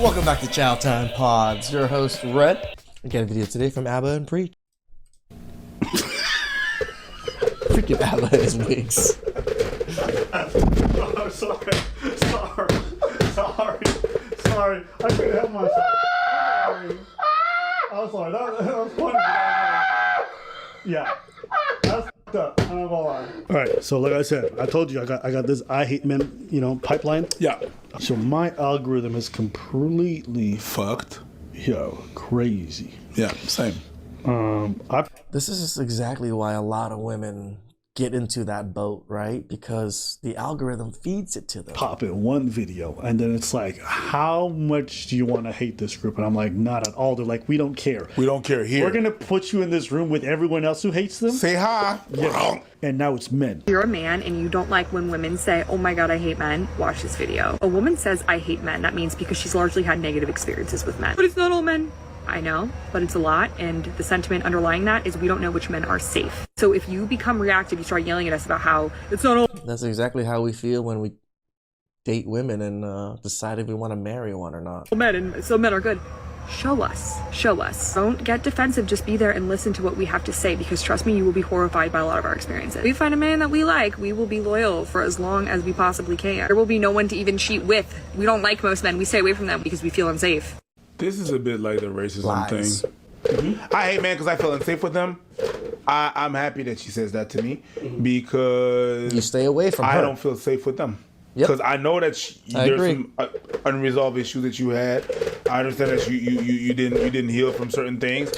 Welcome back to Chow Time Pods. Your host, Red. I got a video today from ABBA and Preach. Freaking ABBA and his wigs. Oh, sorry. I couldn't help myself. I'm sorry. That was funny. Yeah. That's f***ed up. I'm not gonna lie. All right. So like I said, I told you I got this I hate men, pipeline. Yeah. So my algorithm is completely fucked. Yo, crazy. Yeah, same. This is just exactly why a lot of women get into that boat, right? Because the algorithm feeds it to them. Pop in one video and then it's like, how much do you want to hate this group? And I'm like, not at all. They're like, we don't care. We don't care here. We're gonna put you in this room with everyone else who hates them. Say hi. Yeah. And now it's men. You're a man and you don't like when women say, oh my god, I hate men, watch this video. A woman says, I hate men. That means because she's largely had negative experiences with men. But it's not all men. I know, but it's a lot, and the sentiment underlying that is we don't know which men are safe. So if you become reactive, you start yelling at us about how it's not all. That's exactly how we feel when we date women and decide if we want to marry one or not. Men, and so men are good. Show us. Don't get defensive, just be there and listen to what we have to say, because trust me, you will be horrified by a lot of our experiences. If we find a man that we like, we will be loyal for as long as we possibly can. There will be no one to even cheat with. We don't like most men. We stay away from them because we feel unsafe. This is a bit like the racism Lies. thing. Mm-hmm. I hate men because I feel unsafe with them. I'm happy that she says that to me because You stay away from her. I don't feel safe with them. Yep. Because I know that I there's agree. some unresolved issues that you had. I understand that you didn't heal from certain things,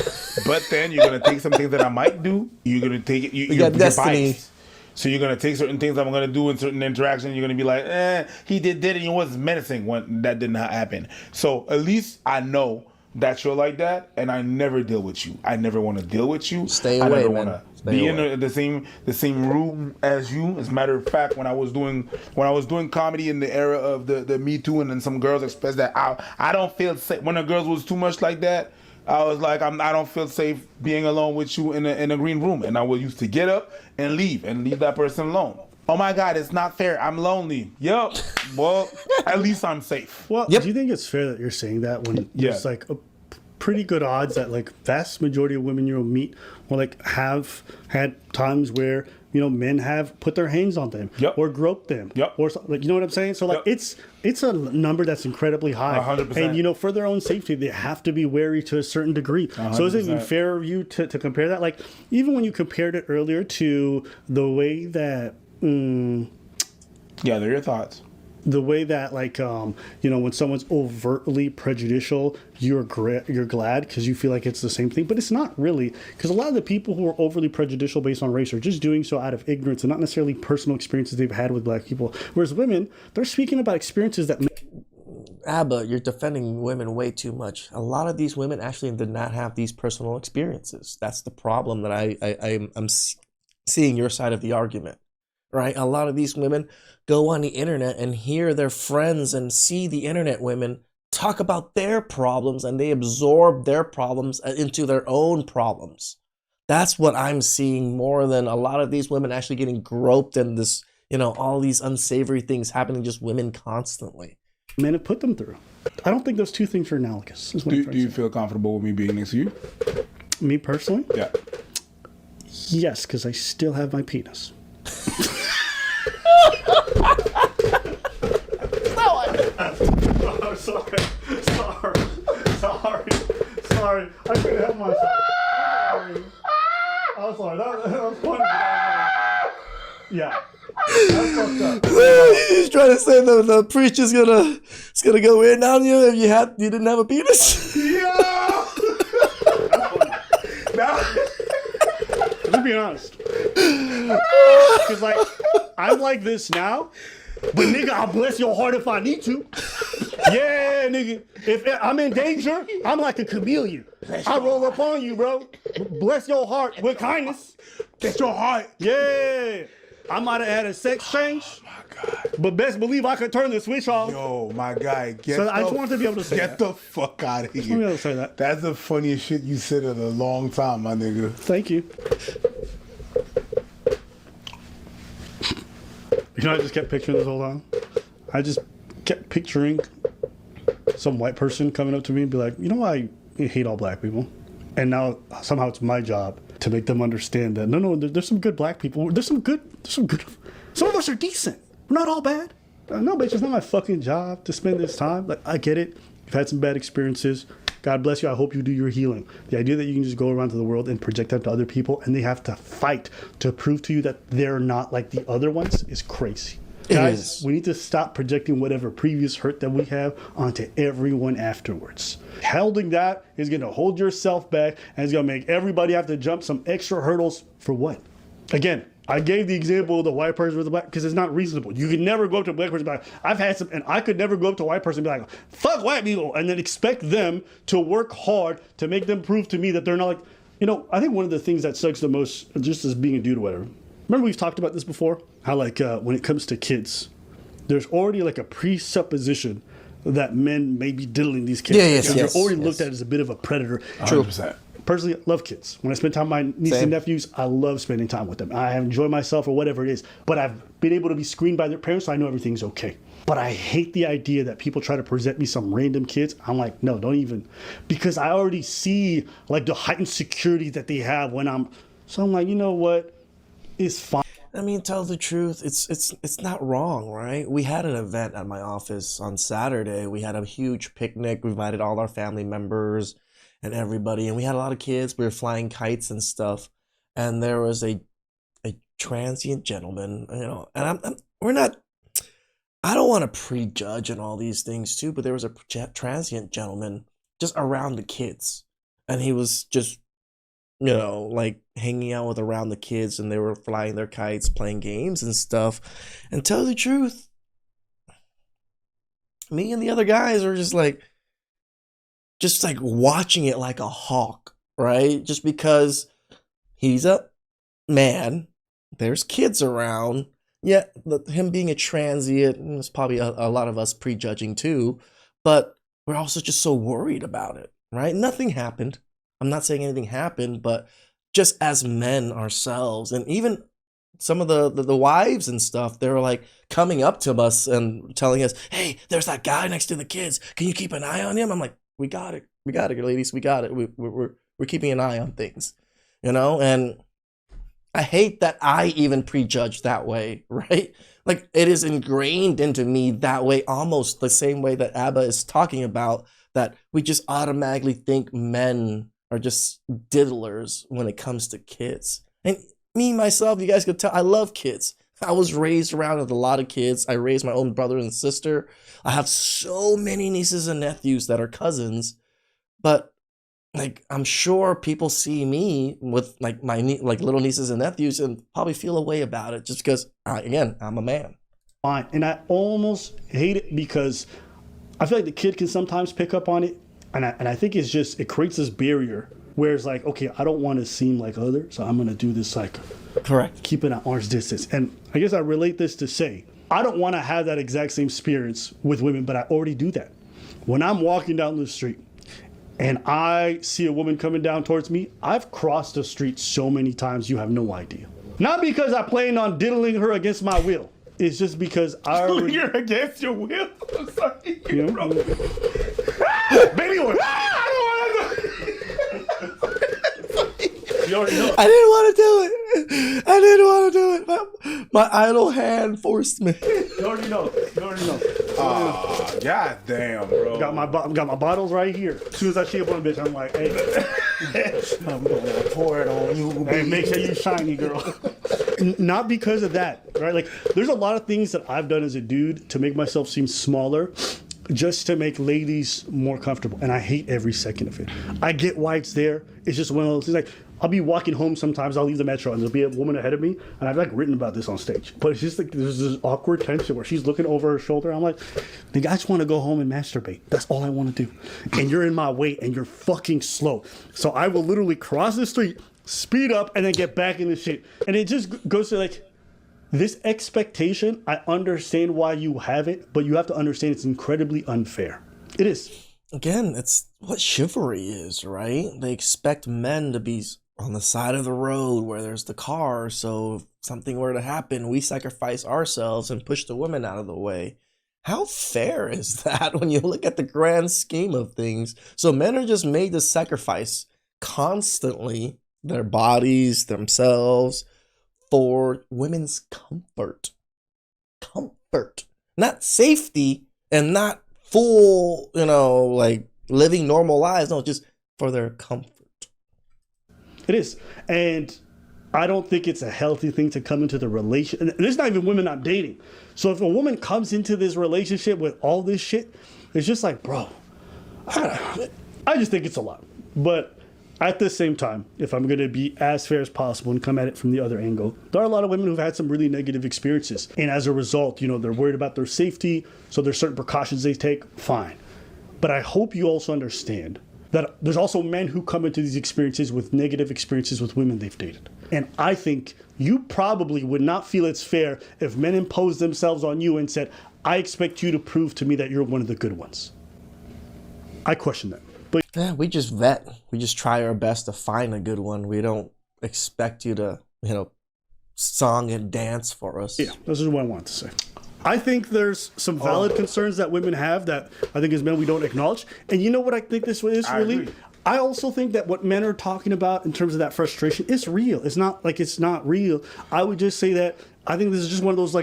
but then you're gonna take some things that I might do. You're gonna take it. You're destiny. biased. So you're gonna take certain things I'm gonna do in certain interactions. You're gonna be like, he did and it was menacing when that did not happen. So at least I know that you're like that, and I never deal with you. I never want to deal with you. Stay I away, never man. want to Stay be away. in the same room as you. As a matter of fact, when I was doing comedy in the era of the Me Too, and then some girls expressed that I don't feel safe when the girls was too much like that. I was like, I don't feel safe being alone with you in a green room, and I would used to get up and leave that person alone. Oh my God, it's not fair. I'm lonely. Yup. Well, at least I'm safe. Well, Yep. do you think it's fair that you're saying that when Yeah. there's like a pretty good odds that like vast majority of women you'll meet will like have had times where men have put their hands on them Yep. or groped them Yep. or like, you know what I'm saying? So like Yep. it's a number that's incredibly high. 100%. And for their own safety, they have to be wary to a certain degree. So is it even 100%. fair of you to compare that? Like even when you compared it earlier to the way that Yeah, they're your thoughts. the way that like when someone's overtly prejudicial, you're glad because you feel like it's the same thing, but it's not really, because a lot of the people who are overly prejudicial based on race are just doing so out of ignorance and not necessarily personal experiences they've had with black people, whereas women, they're speaking about experiences that ABBA, you're defending women way too much. A lot of these women actually did not have these personal experiences. That's the problem that I'm seeing your side of the argument, right? A lot of these women go on the internet and hear their friends and see the internet women talk about their problems, and they absorb their problems into their own problems. That's what I'm seeing more than a lot of these women actually getting groped in this, all these unsavory things happening, just women constantly. men have put them through. I don't think those two things are analogous. Is what I'm Do trying to you say. feel comfortable with me being next to you? Me personally? Yeah. Yes, because I still have my penis. Oh, sorry. I couldn't help myself. I'm sorry. That was funny. Yeah. That's fucked up. He's trying to say the preacher's gonna go in on you if you didn't have a penis. Yeah. Let's be honest. Because like I'm like this now, but nigga, I'll bless your heart if I need to. Yeah, nigga. If I'm in danger, I'm like a chameleon. I roll up on you, bro. Bless your heart with kindness. Bless your heart. Yeah. I might have had a sex change. My God. But best believe I could turn the switch off. Yo, my guy. So I just wanted to be able to say Get that. the fuck out of Let me be here. able to say that. That's the funniest shit you said in a long time, my nigga. Thank you. I just kept picturing this whole time. I just kept picturing some white person coming up to me and be like, you know why I hate all black people? And now somehow it's my job to make them understand that no, there's some good black people. There's some good. Some of us are decent. We're not all bad. No, bitch, it's not my fucking job to spend this time. Like, I get it. You've had some bad experiences. God bless you. I hope you do your healing. The idea that you can just go around to the world and project that to other people and they have to fight to prove to you that they're not like the other ones is crazy. Guys, we need to stop projecting whatever previous hurt that we have onto everyone afterwards. Holding that is going to hold yourself back and it's going to make everybody have to jump some extra hurdles for what? Again, I gave the example of the white person with the black because it's not reasonable. You can never go up to a black person and be like, I've had some, and I could never go up to a white person and be like, fuck white people, and then expect them to work hard to make them prove to me that they're not like, you know, I think one of the things that sucks the most, just as being a dude or whatever, remember we've talked about this before? How like when it comes to kids, there's already like a presupposition that men may be diddling these kids. You're already looked at as a bit of a predator. 100%. Personally, I love kids. When I spend time with my nieces and nephews, I love spending time with them. I enjoy myself or whatever it is. But I've been able to be screened by their parents, so I know everything's okay. But I hate the idea that people try to present me some random kids. I'm like, no, don't even. Because I already see like the heightened security that they have when I'm. So I'm like, you know what? It's fine. I mean, tell the truth, it's not wrong, right? We had an event at my office on Saturday. We had a huge picnic. We invited all our family members and everybody, and we had a lot of kids. We were flying kites and stuff, and there was a transient gentleman, you know, and we're not. I don't want to prejudge and all these things too, but there was a transient gentleman just around the kids, and he was just, you know, like hanging out with around the kids, and they were flying their kites, playing games and stuff. And tell the truth, me and the other guys are just like watching it like a hawk, right? Just because he's a man, there's kids around. Yeah, him being a transient, it's probably a lot of us prejudging too, but we're also just so worried about it, right? Nothing happened. I'm not saying anything happened, but just as men ourselves, and even some of the wives and stuff, they were like coming up to us and telling us, hey, there's that guy next to the kids. Can you keep an eye on him? I'm like, we got it, ladies, we got it. We're keeping an eye on things, you know. And I hate that I even prejudge that way, right? Like it is ingrained into me that way, almost the same way that Abba is talking about, that we just automatically think men are just diddlers when it comes to kids. And me, myself, you guys could tell, I love kids. I was raised around with a lot of kids. I raised my own brother and sister. I have so many nieces and nephews that are cousins, but like I'm sure people see me with like my like little nieces and nephews and probably feel a way about it just because again, I'm a man. Fine, and I almost hate it because I feel like the kid can sometimes pick up on it, and I think it's just it creates this barrier where it's like, okay, I don't want to seem like other, so I'm gonna do this like correct, keep it at arm's distance. And I guess I relate this to say I don't want to have that exact same experience with women, but I already do that. When I'm walking down the street and I see a woman coming down towards me, I've crossed the street so many times you have no idea. Not because I plan on diddling her against my will. It's just because I already... You're against your will? I'm sorry. You know? Baby, I don't want to... You already know. I didn't want to do it. My idle hand forced me. You already know. God damn, bro. Got my bottles right here. As soon as I see a one bitch, I'm like, hey, I'm gonna pour it on you. Hey, make sure you shiny, girl. Not because of that, right? Like, there's a lot of things that I've done as a dude to make myself seem smaller, just to make ladies more comfortable, and I hate every second of it. I get why it's there. It's just one of those things. Like, I'll be walking home sometimes, I'll leave the metro, and there'll be a woman ahead of me, and I've like written about this on stage. But it's just like there's this awkward tension where she's looking over her shoulder. I'm like, nigga, I just want to go home and masturbate. That's all I want to do. And you're in my way, and you're fucking slow. So I will literally cross the street, speed up, and then get back in the shit. And it just goes to like, this expectation, I understand why you have it, but you have to understand it's incredibly unfair. It is. Again, it's what chivalry is, right? They expect men to be on the side of the road where there's the car, so if something were to happen, we sacrifice ourselves and push the women out of the way. How fair is that when you look at the grand scheme of things? So men are just made to sacrifice constantly their bodies, themselves, for women's comfort. Comfort. Not safety and not full, like living normal lives. No, just for their comfort. It is. And I don't think it's a healthy thing to come into the relation. And there's not even women I'm dating. So if a woman comes into this relationship with all this shit, it's just like, bro, I just think it's a lot. But at the same time, if I'm going to be as fair as possible and come at it from the other angle, there are a lot of women who've had some really negative experiences. And as a result, they're worried about their safety. So there's certain precautions they take. Fine. But I hope you also understand that there's also men who come into these experiences with negative experiences with women they've dated. And I think you probably would not feel it's fair if men imposed themselves on you and said, I expect you to prove to me that you're one of the good ones. I question that. But yeah, we just vet. We just try our best to find a good one. We don't expect you to, song and dance for us. yeah, this is what I wanted to say. I think there's some valid concerns that women have that I think as men we don't acknowledge. And you know what I think this is really? agree. I also think that what men are talking about in terms of that frustration is real. It's not like it's not real. I would just say that I think this is just one of those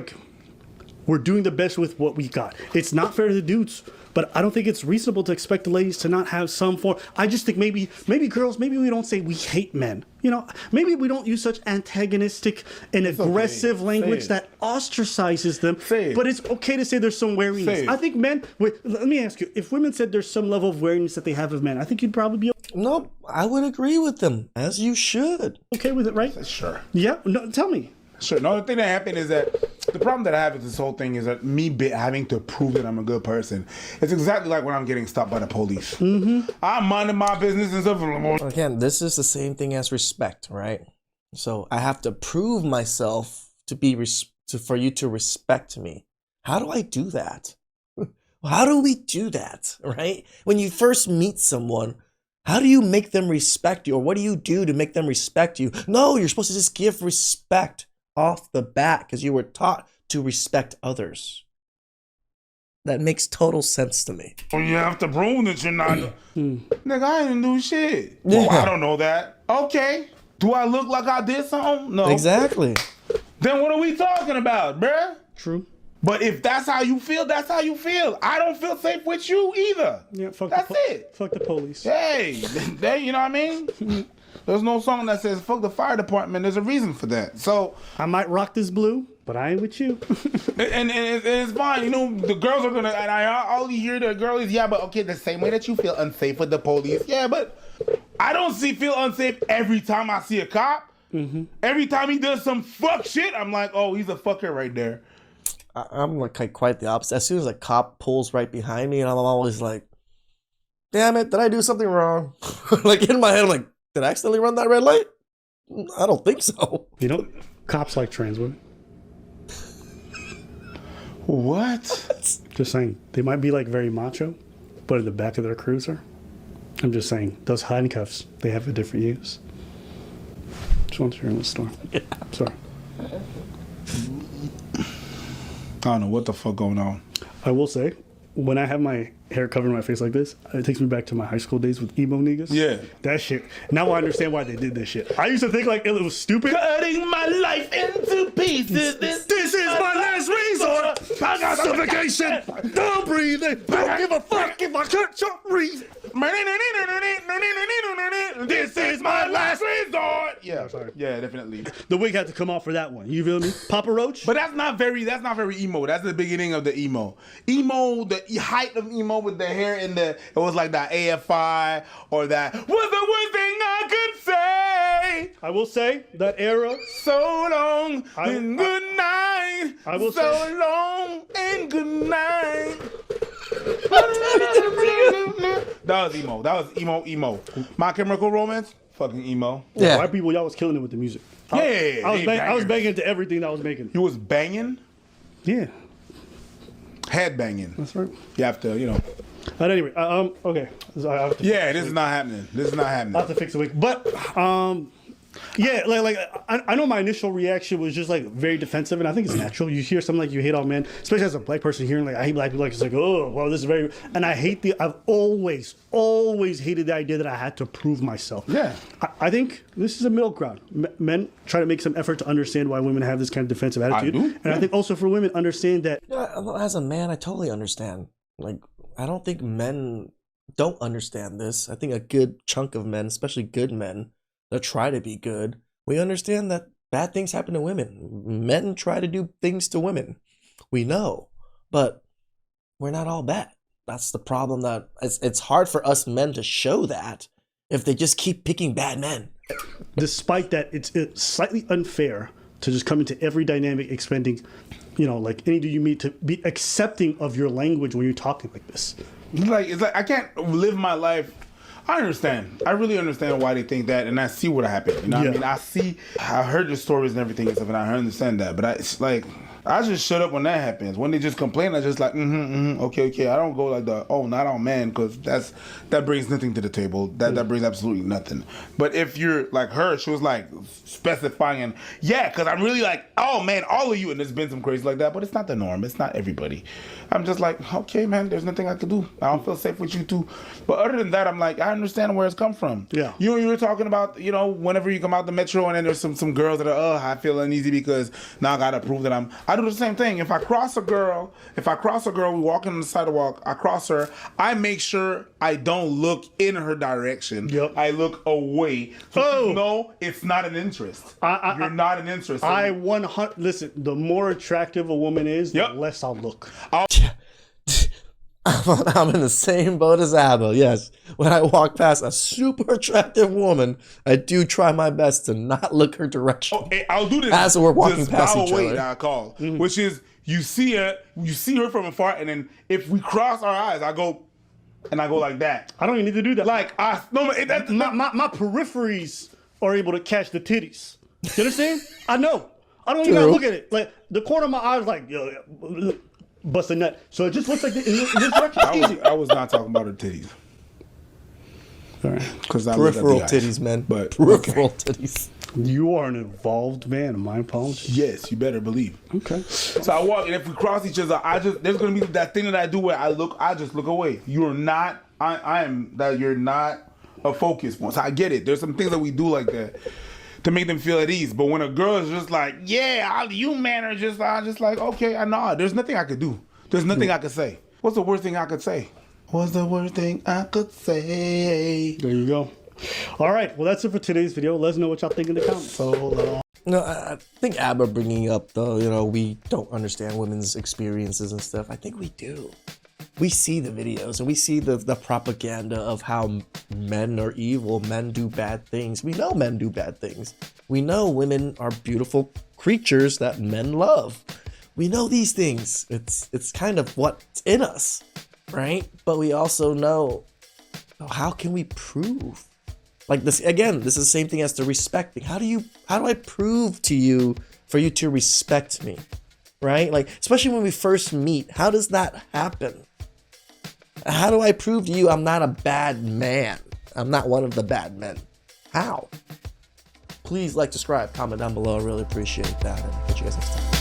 we're doing the best with what we got. It's not fair to the dudes, but I don't think it's reasonable to expect the ladies to not have some form. I just think maybe girls, maybe we don't say we hate men. Maybe we don't use such antagonistic and aggressive language that ostracizes them. But it's okay to say there's some wariness. I think men, let me ask you, if women said there's some level of wariness that they have of men, I think you'd probably be No, I would agree with them, as you should. okay with it, right? Sure. Yeah, no, tell me. Sure. No, the thing that happened is that the problem that I have with this whole thing is that having to prove that I'm a good person. It's exactly like when I'm getting stopped by the police. Mm-hmm. I'm minding my business and stuff. Again, this is the same thing as respect, right? So I have to prove myself for you to respect me. How do I do that? How do we do that, right? When you first meet someone, how do you make them respect you? Or what do you do to make them respect you? No, you're supposed to just give respect off the bat because you were taught to respect others. That makes total sense to me. Well, you have to prove that you're not. Nigga, I didn't do shit. Yeah. Well, I don't know that. Okay. Do I look like I did something? No. Exactly. Then what are we talking about, bruh? True. But if that's how you feel, that's how you feel. I don't feel safe with you either. Yeah, That's it. Fuck the police. Hey, you know what I mean? There's no song that says fuck the fire department. There's a reason for that. So I might rock this blue, but I ain't with you. and it's fine. The girls are gonna. And all you hear the girl is but okay, the same way that you feel unsafe with the police. Yeah, but I don't feel unsafe every time I see a cop. Mm-hmm. Every time he does some fuck shit, I'm like, oh, he's a fucker right there. I'm like quite the opposite. As soon as a cop pulls right behind me, and I'm always like, damn it, did I do something wrong? Like in my head, I'm like, did I accidentally run that red light? I don't think so. Cops like trans women. What? Just saying. They might be very macho, but in the back of their cruiser, I'm just saying, those handcuffs, they have a different use. Just want to hear in the store. Yeah. Sorry. I don't know what the fuck going on. I will say, when I have my hair covering my face like this, it takes me back to my high school days with emo niggas. Yeah. That shit. Now I understand why they did this shit. I used to think it was stupid. Cutting my life into pieces. This is my last resort. Suffocation. Don't breathe. Don't give a fuck if I can't breathe. This is my last resort. Yeah, yeah, definitely. The wig had to come off for that one. You feel me? Papa Roach? But that's not very emo. That's the beginning of the emo. Emo, the height of emo with the hair in it was like that AFI or that was the worst thing I could say. I will say that era. So long and good night. I will so say. long and good night. That was emo. My Chemical Romance, fucking emo. Yeah. White people, y'all was killing it with the music. Yeah. I was banging to everything that I was making. You was banging? Yeah. Head banging. That's right. You have to, But anyway, okay. Yeah, this is not happening. I have to fix the wig. But Yeah, like I know my initial reaction was just like very defensive, and I think it's natural. You hear something like you hate all men, especially as a black person hearing like I hate black people. Like it's like, oh, well, this is very. And I've always hated the idea that I had to prove myself. Yeah. I think this is a middle ground. Men try to make some effort to understand why women have this kind of defensive attitude, and I think also for women understand that. As a man, I totally understand. Like, I don't think men don't understand this. I think a good chunk of men, especially good men, that try to be good, we understand that bad things happen to women. Men try to do things to women. We know, but we're not all bad. That's the problem. That it's hard for us men to show that if they just keep picking bad men. Despite that, it's slightly unfair to just come into every dynamic expecting, like any dude you meet to be accepting of your language when you're talking like this. It's like I can't live my life. I understand. I really understand why they think that, and I see what happened. You know what I mean? I heard the stories and everything and stuff, and I understand that. But it's like, I just shut up when that happens. When they just complain, I just like, okay. I don't go like not all men, because that brings nothing to the table. That brings absolutely nothing. But if you're like her, she was like specifying, because I'm really like, oh man, all of you, and there's been some crazy like that, but it's not the norm. It's not everybody. I'm just like, okay, man, there's nothing I could do. I don't feel safe with you too. But other than that, I'm like, I understand where it's come from. Yeah. You were talking about, whenever you come out the metro and then there's some girls that are, I feel uneasy because now I gotta prove that I do the same thing. If I cross a girl, we walk on the sidewalk, I cross her, I make sure I don't look in her direction. Yep. I look away. So no, it's not an interest. You're not an interest. Listen, the more attractive a woman is, the less I'll look. I'm in the same boat as Abba. Yes, when I walk past a super attractive woman, I do try my best to not look her direction. Okay, I'll do this as we're walking past each other. I call, which is you see her from afar, and then if we cross our eyes, I go like that. I don't even need to do that. Like my peripheries are able to catch the titties. You understand? I know. I don't even gotta look at it. Like the corner of my eye is like, bust a nut. So it just looks like in this direction. Easy. I was not talking about her titties. All right. Because peripheral titties, man. But peripheral titties. You are an involved man. My apologies. Yes, you better believe. Okay. So I walk, and if we cross each other, there's gonna be that thing that I do where I just look away. You're not. You're not a focus point. So I get it. There's some things that we do like that to make them feel at ease. But when a girl is just like, you men are just, I'm just like, okay, I know. There's nothing I could do. There's nothing I could say. What's the worst thing I could say? What's the worst thing I could say? There you go. All right. Well, that's it for today's video. Let us know what y'all think in the comments. No, I think Abba bringing up, though, we don't understand women's experiences and stuff. I think we do. We see the videos and we see the propaganda of how men are evil, men do bad things. We know men do bad things. We know women are beautiful creatures that men love. We know these things. It's kind of what's in us, right? But we also know, how can we prove? Like this, again, this is the same thing as the respecting. How do I prove to you for you to respect me, right? Like, especially when we first meet, how does that happen? How do I prove to you I'm not a bad man? I'm not one of the bad men. How? Please like, subscribe, comment down below. I really appreciate that. And catch you guys next time.